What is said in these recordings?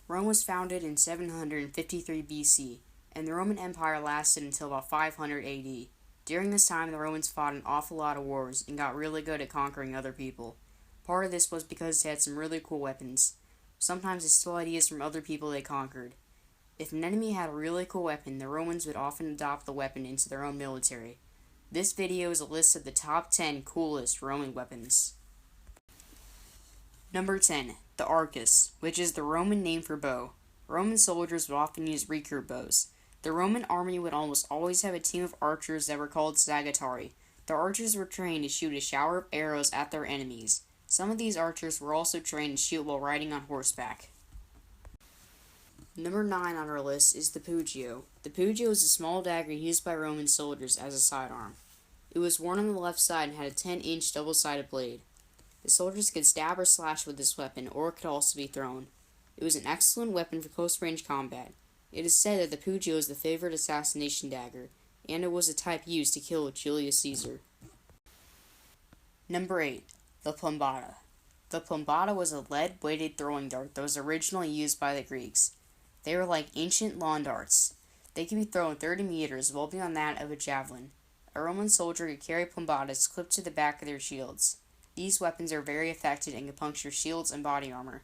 Rome was founded in 753 BC, and the Roman Empire lasted until about 500 AD. During this time, the Romans fought an awful lot of wars and got really good at conquering other people. Part of this was because they had some really cool weapons. Sometimes they stole ideas from other people they conquered. If an enemy had a really cool weapon, the Romans would often adopt the weapon into their own military. This video is a list of the top 10 coolest Roman weapons. Number 10. The Arcus, which is the Roman name for bow. Roman soldiers would often use recurve bows. The Roman army would almost always have a team of archers that were called Sagittarii. The archers were trained to shoot a shower of arrows at their enemies. Some of these archers were also trained to shoot while riding on horseback. Number 9 on our list is the Pugio. The Pugio is a small dagger used by Roman soldiers as a sidearm. It was worn on the left side and had a 10-inch double-sided blade. The soldiers could stab or slash with this weapon, or it could also be thrown. It was an excellent weapon for close-range combat. It is said that the Pugio is the favorite assassination dagger, and it was a type used to kill Julius Caesar. Number 8. The Plum Bata. The Plum Bata was a lead-weighted throwing dart that was originally used by the Greeks. They were like ancient lawn darts. They could be thrown 30 meters, well beyond that of a javelin. A Roman soldier could carry Plum Batas clipped to the back of their shields. These weapons are very effective and can puncture shields and body armor.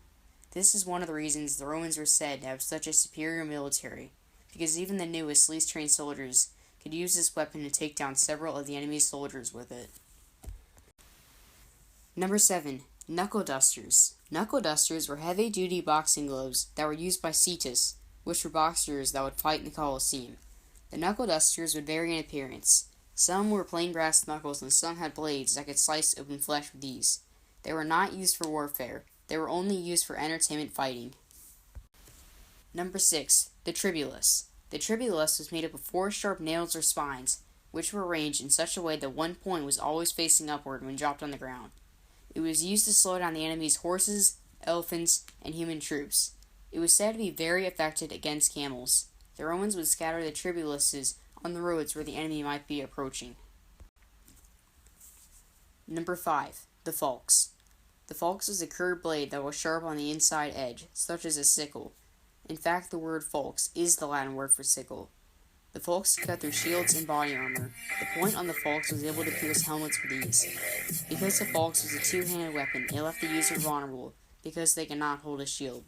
This is one of the reasons the Romans were said to have such a superior military, because even the newest, least trained soldiers could use this weapon to take down several of the enemy's soldiers with it. Number 7. Knuckle Dusters. Knuckle Dusters were heavy-duty boxing gloves that were used by Cetus, which were boxers that would fight in the Colosseum. The Knuckle Dusters would vary in appearance. Some were plain brass knuckles and some had blades that could slice open flesh with ease. They were not used for warfare. They were only used for entertainment fighting. Number 6. The Tribulus. The Tribulus was made up of 4 sharp nails or spines, which were arranged in such a way that one point was always facing upward when dropped on the ground. It was used to slow down the enemy's horses, elephants, and human troops. It was said to be very effective against camels. The Romans would scatter the Tribuluses on the roads where the enemy might be approaching. Number 5. The Falx. The falx is a curved blade that was sharp on the inside edge, such as a sickle. In fact, the word falx is the Latin word for sickle. The falx cut through shields and body armor. The point on the falx was able to pierce helmets with ease. Because the falx was a two-handed weapon, it left the user vulnerable, because they cannot hold a shield.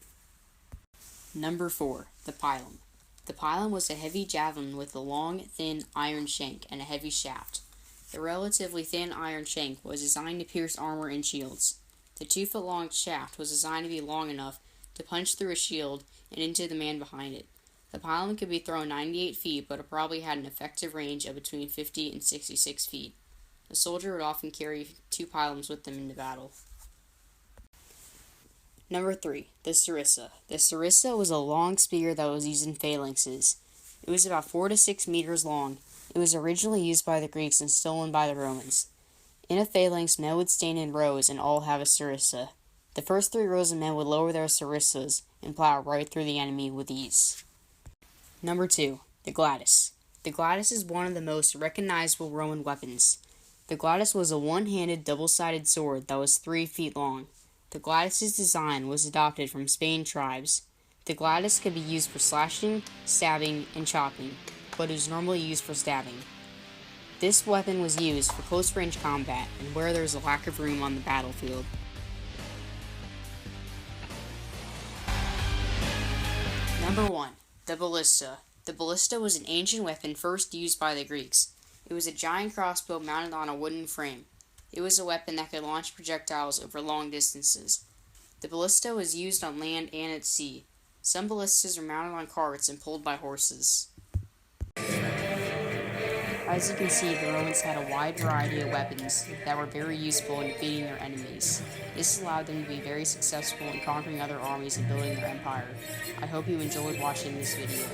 Number 4. The pilum. The pilum was a heavy javelin with a long, thin iron shank and a heavy shaft. The relatively thin iron shank was designed to pierce armor and shields. The 2-foot-long shaft was designed to be long enough to punch through a shield and into the man behind it. The pilum could be thrown 98 feet, but it probably had an effective range of between 50 and 66 feet. A soldier would often carry 2 pilums with them into battle. Number 3. The Cerissa. The Cerissa was a long spear that was used in phalanxes. It was about 4 to 6 meters long. It was originally used by the Greeks and stolen by the Romans. In a phalanx, men would stand in rows and all have a Cerissa. The first 3 rows of men would lower their Cerissas and plow right through the enemy with ease. Number 2. The Gladius. The Gladius is one of the most recognizable Roman weapons. The Gladius was a one-handed, double-sided sword that was 3 feet long. The Gladius's design was adopted from Spain tribes. The Gladius could be used for slashing, stabbing, and chopping, but it was normally used for stabbing. This weapon was used for close-range combat and where there was a lack of room on the battlefield. Number 1. The Ballista. The Ballista was an ancient weapon first used by the Greeks. It was a giant crossbow mounted on a wooden frame. It was a weapon that could launch projectiles over long distances. The Ballista was used on land and at sea. Some ballistas were mounted on carts and pulled by horses. As you can see, the Romans had a wide variety of weapons that were very useful in defeating their enemies. This allowed them to be very successful in conquering other armies and building their empire. I hope you enjoyed watching this video.